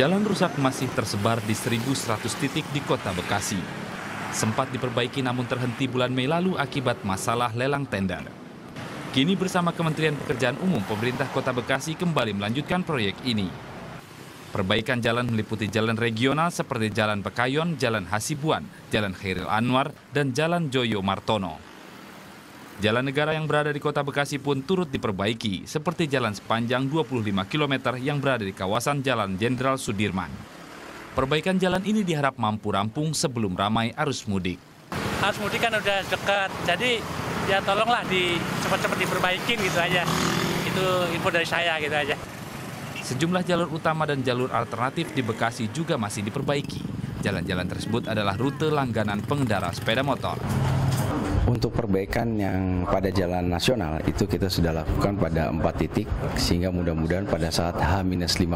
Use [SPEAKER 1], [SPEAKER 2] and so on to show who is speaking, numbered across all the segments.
[SPEAKER 1] Jalan rusak masih tersebar di 1.100 titik di Kota Bekasi. Sempat diperbaiki namun terhenti bulan Mei lalu akibat masalah lelang tender. Kini bersama Kementerian Pekerjaan Umum, pemerintah Kota Bekasi kembali melanjutkan proyek ini. Perbaikan jalan meliputi jalan regional seperti Jalan Pekayon, Jalan Hasibuan, Jalan Khairil Anwar, dan Jalan Joyo Martono. Jalan negara yang berada di Kota Bekasi pun turut diperbaiki, seperti jalan sepanjang 25 km yang berada di kawasan Jalan Jenderal Sudirman. Perbaikan jalan ini diharap mampu rampung sebelum ramai arus mudik.
[SPEAKER 2] Arus mudik kan udah dekat, jadi ya tolonglah cepat-cepat diperbaikin gitu aja. Itu info dari saya gitu aja.
[SPEAKER 1] Sejumlah jalur utama dan jalur alternatif di Bekasi juga masih diperbaiki. Jalan-jalan tersebut adalah rute langganan pengendara sepeda motor.
[SPEAKER 3] Untuk perbaikan yang pada jalan nasional itu kita sudah lakukan pada 4 titik, sehingga mudah-mudahan pada saat H-15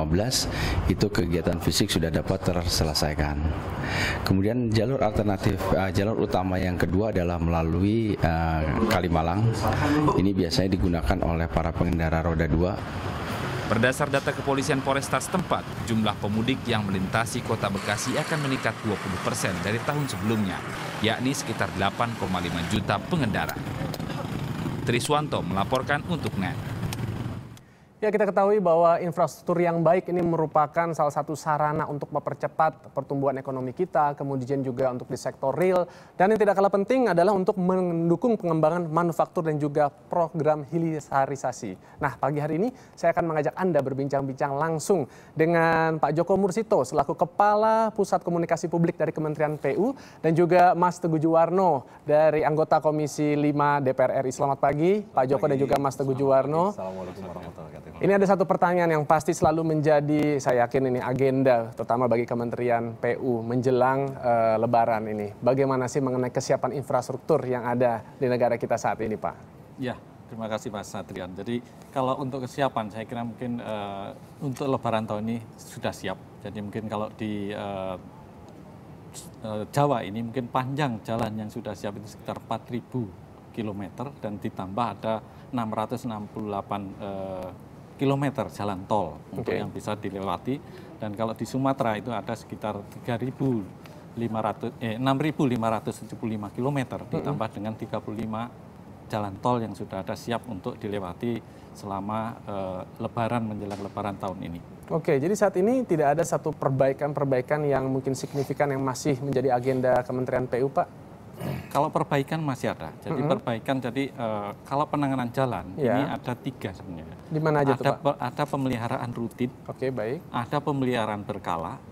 [SPEAKER 3] itu kegiatan fisik sudah dapat terselesaikan. Kemudian jalur alternatif, jalur utama yang kedua adalah melalui Kalimalang. Ini biasanya digunakan oleh para pengendara roda 2.
[SPEAKER 1] Berdasar data kepolisian Polresta setempat, jumlah pemudik yang melintasi Kota Bekasi akan meningkat 20% dari tahun sebelumnya, yakni sekitar 8,5 juta pengendara. Triswanto melaporkan untuk NET.
[SPEAKER 4] Ya, kita ketahui bahwa infrastruktur yang baik ini merupakan salah satu sarana untuk mempercepat pertumbuhan ekonomi kita, kemudian juga untuk di sektor real, dan yang tidak kalah penting adalah untuk mendukung pengembangan manufaktur dan juga program hilirisasi. Nah, pagi hari ini saya akan mengajak Anda berbincang-bincang langsung dengan Pak Joko Mursito selaku Kepala Pusat Komunikasi Publik dari Kementerian PU dan juga Mas Teguh Juwarno dari anggota Komisi 5 DPR RI. Selamat pagi, Pak Joko dan juga Mas Teguh Juwarno.
[SPEAKER 5] Assalamualaikum warahmatullahi wabarakatuh.
[SPEAKER 4] Ini ada satu pertanyaan yang pasti selalu menjadi, saya yakin ini agenda, terutama bagi Kementerian PU menjelang Lebaran ini. Bagaimana sih mengenai kesiapan infrastruktur yang ada di negara kita saat ini, Pak?
[SPEAKER 5] Ya, terima kasih Mas Satrian. Jadi kalau untuk kesiapan, saya kira mungkin untuk Lebaran tahun ini sudah siap. Jadi mungkin kalau di Jawa ini mungkin panjang jalan yang sudah siap itu sekitar 4.000 km dan ditambah ada 668 kilometer jalan tol untuk yang bisa dilewati, dan kalau di Sumatera itu ada sekitar 6.575 kilometer ditambah dengan 35 jalan tol yang sudah ada siap untuk dilewati selama Lebaran menjelang Lebaran tahun ini.
[SPEAKER 4] Oke, jadi saat ini tidak ada satu perbaikan yang mungkin signifikan yang masih menjadi agenda Kementerian PU, Pak?
[SPEAKER 5] Kalau perbaikan masih ada. Jadi perbaikan, jadi kalau penanganan jalan ini ada 3 sebenarnya.
[SPEAKER 4] Di mana aja tuh, Pak?
[SPEAKER 5] Ada pemeliharaan rutin.
[SPEAKER 4] Oke, baik.
[SPEAKER 5] Ada pemeliharaan berkala.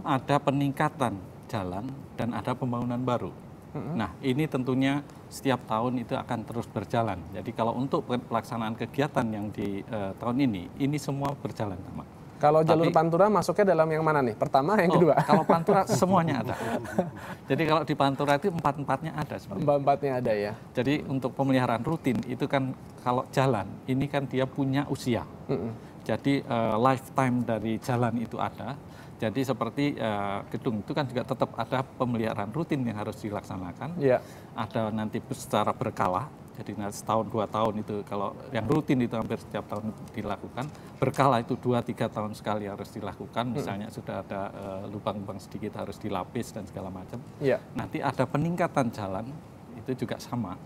[SPEAKER 5] Ada peningkatan jalan dan ada pembangunan baru. Nah, ini tentunya setiap tahun itu akan terus berjalan. Jadi kalau untuk pelaksanaan kegiatan yang di tahun ini semua berjalan sama.
[SPEAKER 4] Kalau jalur Pantura masuknya dalam yang mana nih? Pertama, yang kedua?
[SPEAKER 5] Kalau Pantura semuanya ada. Jadi kalau di Pantura itu 4-4-nya ada sebenarnya.
[SPEAKER 4] 4-4-nya ada ya.
[SPEAKER 5] Jadi untuk pemeliharaan rutin itu kan kalau jalan ini kan dia punya usia. Jadi lifetime dari jalan itu ada. Jadi seperti gedung itu kan juga tetap ada pemeliharaan rutin yang harus dilaksanakan. Ada nanti secara berkala. Jadi setahun 2 tahun itu, kalau yang rutin itu hampir setiap tahun dilakukan. Berkala itu 2-3 tahun sekali harus dilakukan. Misalnya sudah ada lubang-lubang sedikit harus dilapis dan segala macam. Nanti ada peningkatan jalan itu juga sama.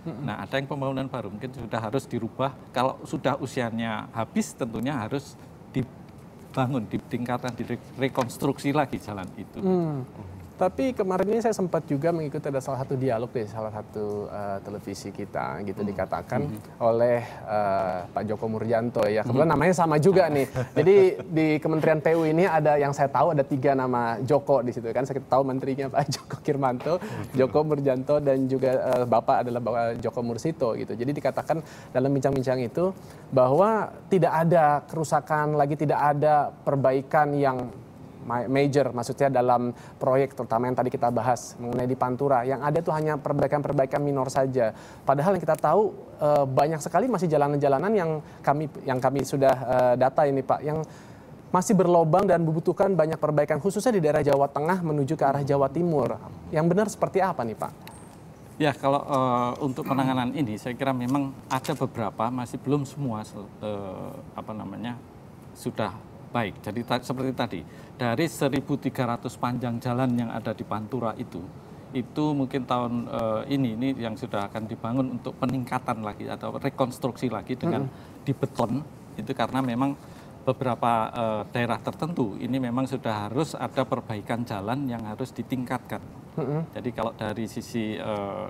[SPEAKER 5] Nah, ada yang pembangunan baru mungkin sudah harus dirubah. Kalau sudah usianya habis tentunya harus dibangun, ditingkatkan, direkonstruksi lagi jalan itu.
[SPEAKER 4] Tapi kemarin ini saya sempat juga mengikuti ada salah satu dialog di salah satu televisi kita gitu, dikatakan oleh Pak Joko Murjanto ya. Kebetulan namanya sama juga nih. Jadi di Kementerian PU ini ada, yang saya tahu ada 3 nama Joko di situ kan. Saya tahu menterinya Pak Joko Kirmanto, Joko Murjanto, dan juga Bapak adalah Bapak Joko Mursito gitu. Jadi dikatakan dalam bincang-bincang itu bahwa tidak ada kerusakan lagi, tidak ada perbaikan yang major, maksudnya dalam proyek terutama yang tadi kita bahas mengenai di Pantura, yang ada tuh hanya perbaikan-perbaikan minor saja. Padahal yang kita tahu banyak sekali masih jalanan-jalanan yang kami sudah data ini, Pak, yang masih berlobang dan membutuhkan banyak perbaikan, khususnya di daerah Jawa Tengah menuju ke arah Jawa Timur. Yang benar seperti apa nih, Pak?
[SPEAKER 5] Ya, kalau untuk penanganan ini saya kira memang ada beberapa, masih belum semua sudah baik. Jadi seperti tadi, dari 1.300 panjang jalan yang ada di Pantura itu mungkin tahun ini yang sudah akan dibangun untuk peningkatan lagi atau rekonstruksi lagi dengan dibeton, itu karena memang beberapa daerah tertentu ini memang sudah harus ada perbaikan jalan yang harus ditingkatkan. Jadi kalau dari sisi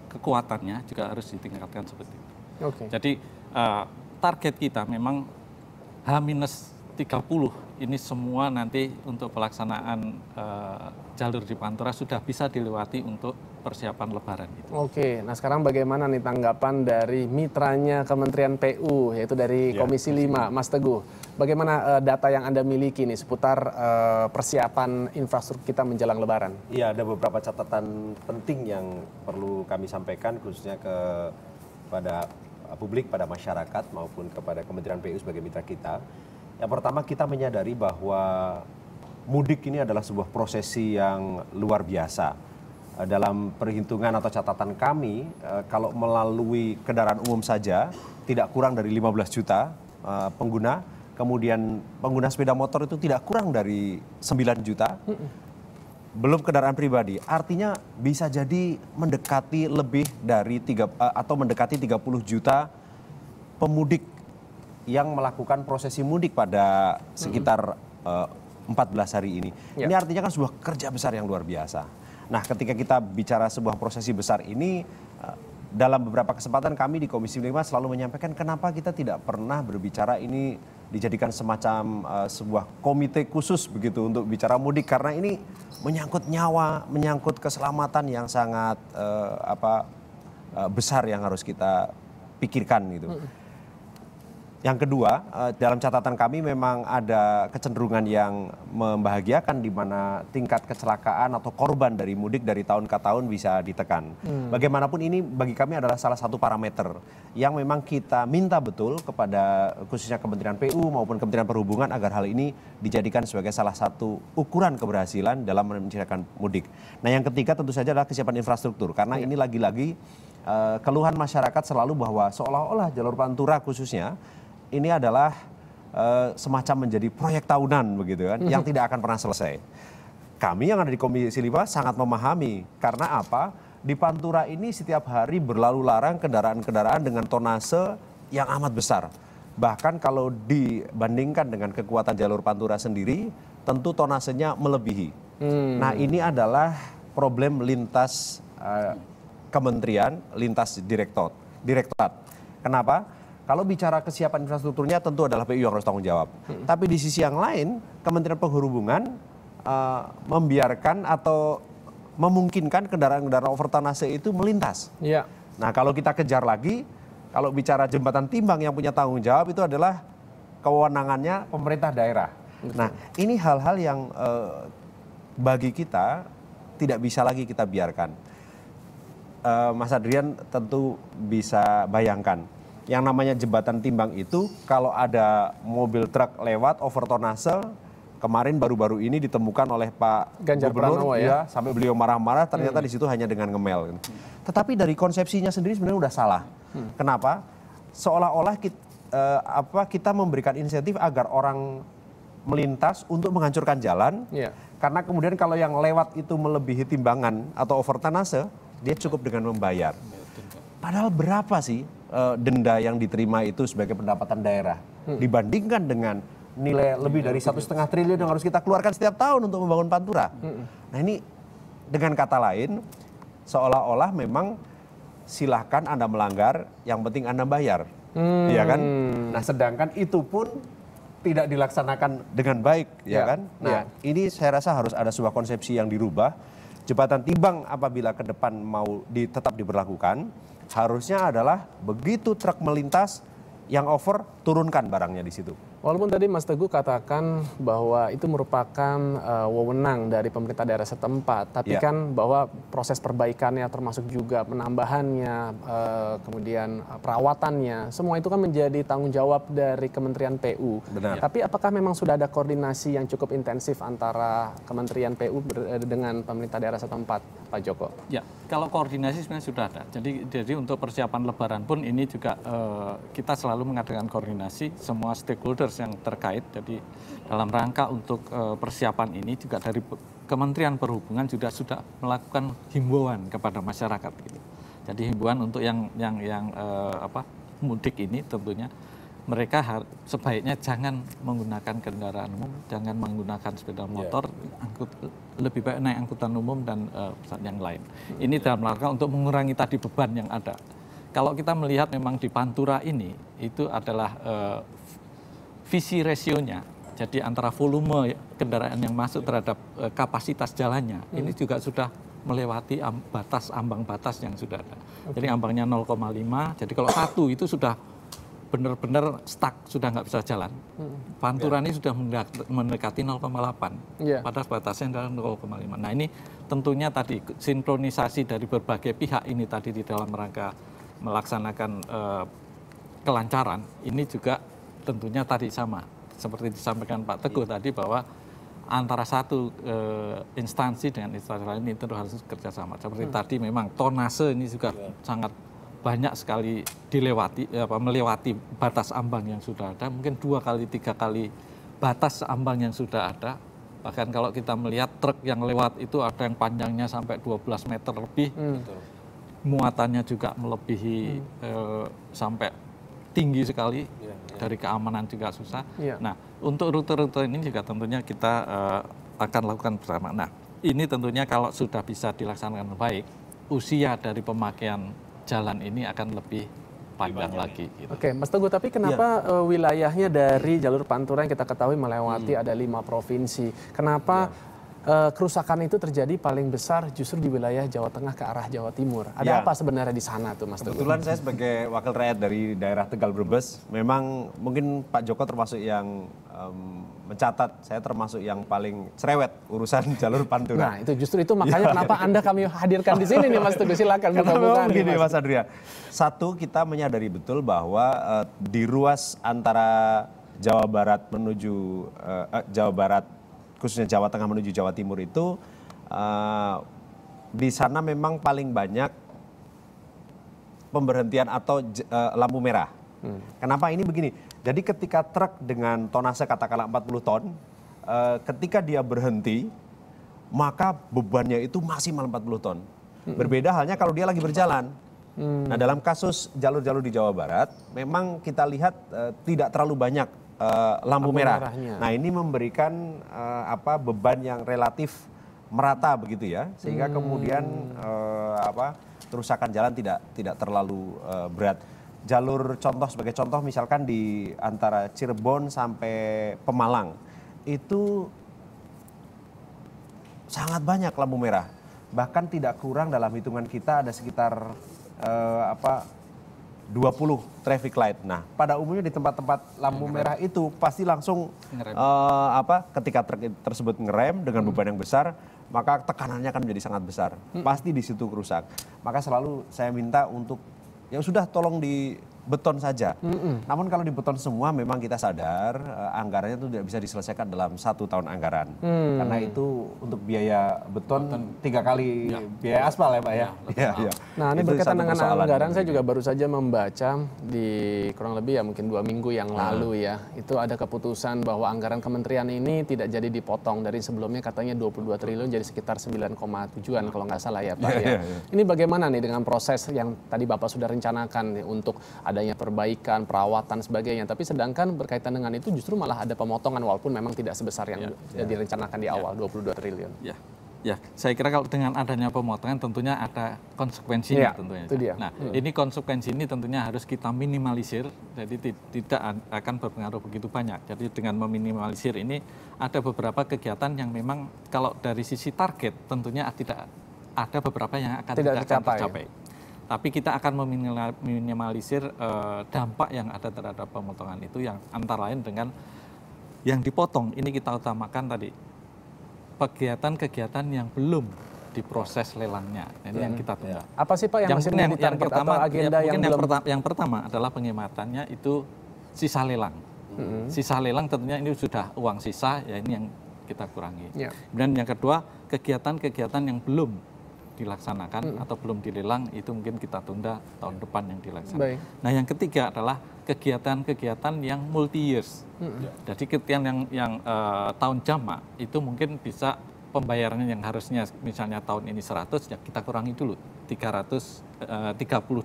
[SPEAKER 5] kekuatannya juga harus ditingkatkan seperti itu. Jadi target kita memang H-30 ini semua nanti untuk pelaksanaan jalur di Pantura sudah bisa dilewati untuk persiapan Lebaran itu.
[SPEAKER 4] Nah sekarang bagaimana nih tanggapan dari mitranya Kementerian PU, yaitu dari Komisi 5, Mas Teguh? Bagaimana data yang Anda miliki nih seputar persiapan infrastruktur kita menjelang Lebaran?
[SPEAKER 6] Iya, ada beberapa catatan penting yang perlu kami sampaikan khususnya kepada publik, pada masyarakat maupun kepada Kementerian PU sebagai mitra kita. Yang pertama, kita menyadari bahwa mudik ini adalah sebuah prosesi yang luar biasa. Dalam perhitungan atau catatan kami, kalau melalui kendaraan umum saja tidak kurang dari 15 juta pengguna, kemudian pengguna sepeda motor itu tidak kurang dari 9 juta, belum kendaraan pribadi. Artinya bisa jadi mendekati lebih dari mendekati 30 juta pemudik yang melakukan prosesi mudik pada sekitar 14 hari ini. Ini artinya kan sebuah kerja besar yang luar biasa. Nah, ketika kita bicara sebuah prosesi besar ini, dalam beberapa kesempatan kami di Komisi 5 selalu menyampaikan kenapa kita tidak pernah berbicara ini dijadikan semacam sebuah komite khusus begitu untuk bicara mudik, karena ini menyangkut nyawa, menyangkut keselamatan yang sangat besar yang harus kita pikirkan gitu. Yang kedua, dalam catatan kami memang ada kecenderungan yang membahagiakan di mana tingkat kecelakaan atau korban dari mudik dari tahun ke tahun bisa ditekan. Bagaimanapun ini bagi kami adalah salah satu parameter yang memang kita minta betul kepada khususnya Kementerian PU maupun Kementerian Perhubungan agar hal ini dijadikan sebagai salah satu ukuran keberhasilan dalam menciptakan mudik. Nah, yang ketiga tentu saja adalah kesiapan infrastruktur, karena ini lagi-lagi keluhan masyarakat selalu bahwa seolah-olah jalur Pantura khususnya ini adalah semacam menjadi proyek tahunan begitu kan, yang tidak akan pernah selesai. Kami yang ada di Komisi 5 sangat memahami, karena apa? Di Pantura ini setiap hari berlalu larang kendaraan-kendaraan dengan tonase yang amat besar. Bahkan kalau dibandingkan dengan kekuatan jalur Pantura sendiri, tentu tonasenya melebihi. Nah, ini adalah problem lintas kementerian, lintas direktorat. Kenapa? Kalau bicara kesiapan infrastrukturnya tentu adalah PU yang harus tanggung jawab. Tapi di sisi yang lain, Kementerian Perhubungan membiarkan atau memungkinkan kendaraan-kendaraan overtonase itu melintas. Nah, kalau kita kejar lagi, kalau bicara jembatan timbang yang punya tanggung jawab itu adalah kewenangannya pemerintah daerah. Nah, ini hal-hal yang bagi kita tidak bisa lagi kita biarkan. Mas Adrian tentu bisa bayangkan. Yang namanya jembatan timbang itu kalau ada mobil truk lewat overtonase, kemarin baru-baru ini ditemukan oleh Pak
[SPEAKER 4] Ganjar Pranowo
[SPEAKER 6] ya, sampai beliau marah-marah, ternyata di situ hanya dengan ngemel. Tetapi dari konsepsinya sendiri sebenarnya udah salah. Kenapa? Seolah-olah kita memberikan insentif agar orang melintas untuk menghancurkan jalan, karena kemudian kalau yang lewat itu melebihi timbangan atau overtonase, dia cukup dengan membayar. Padahal berapa sih denda yang diterima itu sebagai pendapatan daerah dibandingkan dengan nilai lebih dari 1,5 triliun yang harus kita keluarkan setiap tahun untuk membangun Pantura. Nah, ini dengan kata lain seolah-olah memang silahkan Anda melanggar, yang penting Anda bayar, ya kan? Nah, sedangkan itu pun tidak dilaksanakan dengan baik, ya kan? Nah, ini saya rasa harus ada sebuah konsepsi yang dirubah. Jembatan timbang apabila ke depan mau tetap diberlakukan, harusnya adalah begitu truk melintas yang over, turunkan barangnya di situ.
[SPEAKER 4] Walaupun tadi Mas Teguh katakan bahwa itu merupakan wewenang dari pemerintah daerah setempat, tapi kan bahwa proses perbaikannya termasuk juga penambahannya, kemudian perawatannya, semua itu kan menjadi tanggung jawab dari Kementerian PU.
[SPEAKER 6] Benar.
[SPEAKER 4] Tapi apakah memang sudah ada koordinasi yang cukup intensif antara Kementerian PU dengan pemerintah daerah setempat, Pak Joko?
[SPEAKER 5] Ya, kalau koordinasi sebenarnya sudah ada. Jadi untuk persiapan Lebaran pun ini juga kita selalu mengadakan koordinasi semua stakeholders stakeholders yang terkait. Jadi dalam rangka untuk persiapan ini juga dari Kementerian Perhubungan sudah melakukan himbauan kepada masyarakat. Gitu. Jadi himbauan untuk yang mudik ini tentunya mereka sebaiknya jangan menggunakan kendaraan umum, jangan menggunakan sepeda motor, lebih baik naik angkutan umum dan yang lain. Ini dalam rangka untuk mengurangi tadi beban yang ada. Kalau kita melihat memang di Pantura ini itu adalah visi rasionya, jadi antara volume kendaraan yang masuk terhadap kapasitas jalannya ini juga sudah melewati ambang batas yang sudah ada. Jadi ambangnya 0,5. Jadi kalau 1 itu sudah benar-benar stuck, sudah nggak bisa jalan. Pantura ini sudah mendekati 0,8. Pada batasnya adalah 0,5. Nah ini tentunya tadi sinkronisasi dari berbagai pihak ini tadi di dalam rangka melaksanakan kelancaran, ini juga tentunya tadi sama. Seperti disampaikan Pak Teguh tadi bahwa antara satu instansi dengan instansi lain itu harus kerjasama. Seperti tadi memang tonase ini juga sangat banyak sekali melewati batas ambang yang sudah ada, mungkin 2 kali 3 kali batas ambang yang sudah ada. Bahkan kalau kita melihat truk yang lewat itu ada yang panjangnya sampai 12 meter lebih, muatannya juga melebihi sampai tinggi sekali, dari keamanan juga susah. Nah untuk rute-rute ini juga tentunya kita akan lakukan bersama. Nah ini tentunya kalau sudah bisa dilaksanakan baik, usia dari pemakaian jalan ini akan lebih panjang lagi. Gitu.
[SPEAKER 4] Oke, Mas Teguh, tapi kenapa wilayahnya dari jalur Pantura yang kita ketahui melewati ada 5 provinsi, kenapa kerusakan itu terjadi paling besar justru di wilayah Jawa Tengah ke arah Jawa Timur? Ada apa sebenarnya di sana tuh, Mas Teguh?
[SPEAKER 6] Kebetulan saya sebagai wakil rakyat dari daerah Tegal Brebes, memang mungkin Pak Joko termasuk yang mencatat, saya termasuk yang paling cerewet urusan jalur Pantura.
[SPEAKER 4] Nah, itu justru itu makanya kenapa Anda kami hadirkan di sini nih, Mas Teguh. Silakan buka-bukaan.
[SPEAKER 6] Begini, Mas Adria. Satu, kita menyadari betul bahwa di ruas antara Jawa Barat menuju Jawa Barat, khususnya Jawa Tengah menuju Jawa Timur itu di sana memang paling banyak pemberhentian atau lampu merah. Kenapa ini begini? Jadi ketika truk dengan tonase katakanlah 40 ton, ketika dia berhenti, maka bebannya itu maksimal 40 ton. Berbeda halnya kalau dia lagi berjalan. Nah dalam kasus jalur-jalur di Jawa Barat, memang kita lihat tidak terlalu banyak lampu merah.
[SPEAKER 4] Merahnya.
[SPEAKER 6] Nah ini memberikan beban yang relatif merata begitu ya, sehingga kemudian kerusakan jalan tidak terlalu berat. Jalur sebagai contoh misalkan di antara Cirebon sampai Pemalang itu sangat banyak lampu merah. Bahkan tidak kurang dalam hitungan kita ada sekitar 20 traffic light. Nah, pada umumnya di tempat-tempat lampu merah itu pasti langsung ketika truk tersebut ngerem dengan beban yang besar, maka tekanannya akan menjadi sangat besar. Pasti di situ rusak. Maka selalu saya minta untuk ya sudah tolong dibeton saja. Namun kalau dibeton semua memang kita sadar anggarannya itu tidak bisa diselesaikan dalam 1 tahun anggaran. Karena itu untuk biaya beton 3 kali biaya aspal ya Pak ya.
[SPEAKER 4] Nah ini
[SPEAKER 6] Itu
[SPEAKER 4] berkaitan
[SPEAKER 6] satu
[SPEAKER 4] dengan
[SPEAKER 6] persoalan.
[SPEAKER 4] anggaran, saya juga baru saja membaca di kurang lebih ya mungkin 2 minggu yang lalu ya. Itu ada keputusan bahwa anggaran kementerian ini tidak jadi dipotong. Dari sebelumnya katanya 22 triliun jadi sekitar 9,7-an kalau nggak salah ya Pak ya. Ini bagaimana nih dengan proses yang tadi Bapak sudah rencanakan nih, untuk adanya perbaikan, perawatan, sebagainya. Tapi sedangkan berkaitan dengan itu justru malah ada pemotongan walaupun memang tidak sebesar yang direncanakan di awal 22 triliun.
[SPEAKER 5] Ya, saya kira kalau dengan adanya pemotongan tentunya ada konsekuensinya tentunya.
[SPEAKER 4] Itu dia.
[SPEAKER 5] Nah, ini konsekuensi ini tentunya harus kita minimalisir, jadi tidak akan berpengaruh begitu banyak. Jadi dengan meminimalisir ini ada beberapa kegiatan yang memang kalau dari sisi target tentunya tidak ada beberapa yang tidak akan tercapai. Tapi kita akan meminimalisir dampak yang ada terhadap pemotongan itu yang antara lain dengan yang dipotong. Ini kita utamakan tadi kegiatan-kegiatan yang belum diproses lelangnya. Ini yang kita tunda.
[SPEAKER 4] Apa sih Pak yang masih memutar
[SPEAKER 5] pertama
[SPEAKER 4] agenda yang belum?
[SPEAKER 5] Yang pertama adalah penghematannya itu sisa lelang. Sisa lelang tentunya ini sudah uang sisa, ya ini yang kita kurangi. Kemudian yang kedua, kegiatan-kegiatan yang belum dilaksanakan atau belum dilelang, itu mungkin kita tunda tahun depan yang dilaksanakan.
[SPEAKER 4] Baik.
[SPEAKER 5] Nah, yang ketiga adalah kegiatan-kegiatan yang multi years. Jadi kegiatan yang tahun jamak itu mungkin bisa pembayarannya yang harusnya misalnya tahun ini 100, ya kita kurangi dulu 330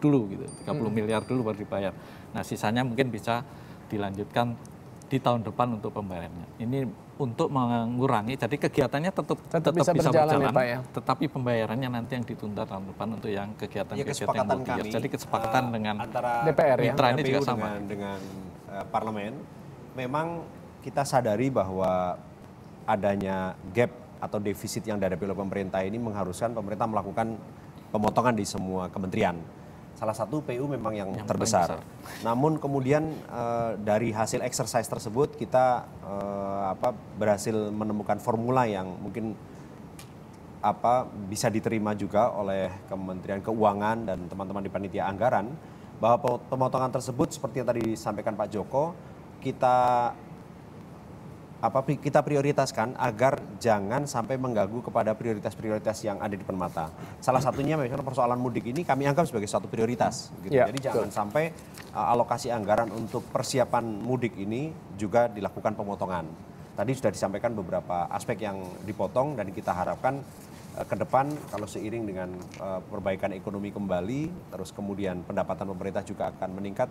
[SPEAKER 5] dulu gitu, 30 miliar dulu baru dibayar. Nah, sisanya mungkin bisa dilanjutkan di tahun depan untuk pembayarannya. Ini untuk mengurangi, jadi kegiatannya tetap bisa berjalan ya, Pak, ya? Tetapi pembayarannya nanti yang ditunda tahun depan untuk yang kegiatan-kegiatan yang multi-year. Jadi kesepakatan dengan
[SPEAKER 6] antara
[SPEAKER 4] DPR ya,
[SPEAKER 5] mitra ini juga sama.
[SPEAKER 6] Dengan parlemen, memang kita sadari bahwa adanya gap atau defisit yang dihadapi oleh pemerintah ini mengharuskan pemerintah melakukan pemotongan di semua kementerian. Salah satu PU memang yang terbesar. Namun kemudian dari hasil exercise tersebut kita berhasil menemukan formula yang mungkin bisa diterima juga oleh Kementerian Keuangan dan teman-teman di panitia anggaran, bahwa pemotongan tersebut seperti yang tadi disampaikan Pak Joko, kita prioritaskan agar jangan sampai mengganggu kepada prioritas-prioritas yang ada di depan mata. Salah satunya misalnya persoalan mudik ini kami anggap sebagai suatu prioritas. Gitu.
[SPEAKER 4] Ya,
[SPEAKER 6] jadi jangan sampai alokasi anggaran untuk persiapan mudik ini juga dilakukan pemotongan. Tadi sudah disampaikan beberapa aspek yang dipotong dan kita harapkan ke depan kalau seiring dengan perbaikan ekonomi kembali, terus kemudian pendapatan pemerintah juga akan meningkat,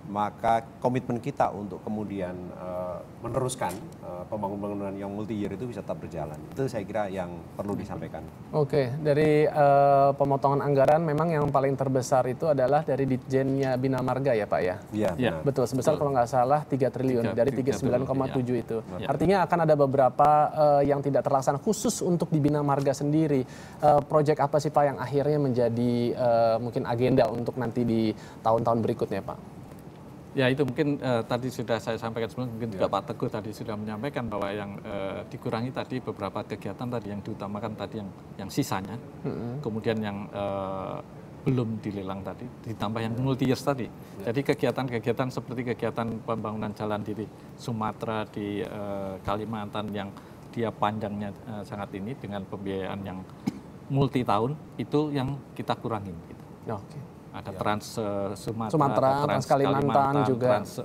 [SPEAKER 6] maka komitmen kita untuk kemudian meneruskan pembangunan yang multi-year itu bisa tetap berjalan. Itu saya kira yang perlu disampaikan.
[SPEAKER 4] Oke, dari pemotongan anggaran memang yang paling terbesar itu adalah dari Ditjennya Bina Marga ya Pak ya?
[SPEAKER 6] Iya,
[SPEAKER 4] betul. Sebesar kalau nggak salah 3 triliun dari 39,7 itu.
[SPEAKER 5] Ya.
[SPEAKER 4] Artinya akan ada beberapa yang tidak terlaksana khusus untuk di Bina Marga sendiri. Proyek apa sih Pak yang akhirnya menjadi mungkin agenda untuk nanti di tahun-tahun berikutnya Pak?
[SPEAKER 5] Ya itu mungkin tadi sudah saya sampaikan sebelumnya, mungkin juga Pak Teguh tadi sudah menyampaikan bahwa yang dikurangi tadi beberapa kegiatan tadi yang diutamakan tadi yang sisanya, kemudian yang belum dilelang tadi, ditambah yang multi years tadi. Jadi kegiatan-kegiatan seperti kegiatan pembangunan jalan di Sumatera, di Kalimantan yang dia panjangnya sangat ini dengan pembiayaan yang multi tahun, itu yang kita kurangin. Gitu.
[SPEAKER 4] Oke.
[SPEAKER 5] Ada Trans
[SPEAKER 4] Sumatera, Trans Kalimantan juga,
[SPEAKER 5] Trans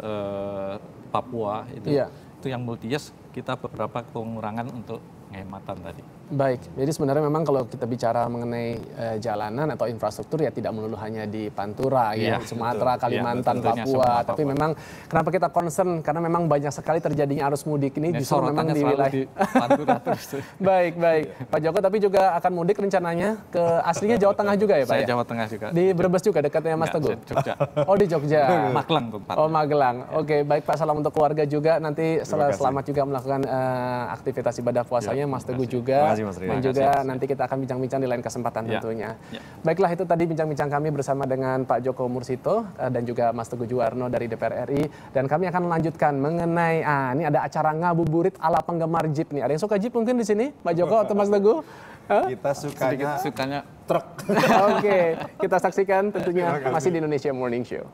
[SPEAKER 5] Papua itu yang multi years kita beberapa pengurangan untuk penghematan tadi.
[SPEAKER 4] Baik, jadi sebenarnya memang kalau kita bicara mengenai jalanan atau infrastruktur ya tidak melulu hanya di Pantura ya, Sumatera, Kalimantan, Papua, tapi memang kenapa kita concern karena memang banyak sekali terjadinya arus mudik ini justru memang di wilayah
[SPEAKER 5] di Pantura terus.
[SPEAKER 4] Baik, Pak Joko, tapi juga akan mudik rencananya ke aslinya Jawa Tengah juga ya Pak?
[SPEAKER 5] Saya
[SPEAKER 4] ya?
[SPEAKER 5] Jawa Tengah juga.
[SPEAKER 4] Di Brebes juga dekatnya Mas Teguh?
[SPEAKER 5] Jogja.
[SPEAKER 4] Oh di Jogja.
[SPEAKER 5] Magelang tempat.
[SPEAKER 4] Oh Magelang. Oke, baik Pak, salam untuk keluarga juga. Nanti selamat juga melakukan aktivitas ibadah puasanya, Mas Teguh juga. Dan juga nanti kita akan bincang-bincang di lain kesempatan tentunya. Baiklah, itu tadi bincang-bincang kami bersama dengan Pak Djoko Mursito dan juga Mas Teguh Juwarno dari DPR RI. Dan kami akan melanjutkan mengenai, ini ada acara ngabuburit ala penggemar Jeep nih. Ada yang suka Jeep mungkin di sini, Pak Djoko atau Mas Teguh?
[SPEAKER 6] Kita sukanya
[SPEAKER 5] sukanya
[SPEAKER 6] truk.
[SPEAKER 4] Oke, kita saksikan tentunya masih di Indonesia Morning Show.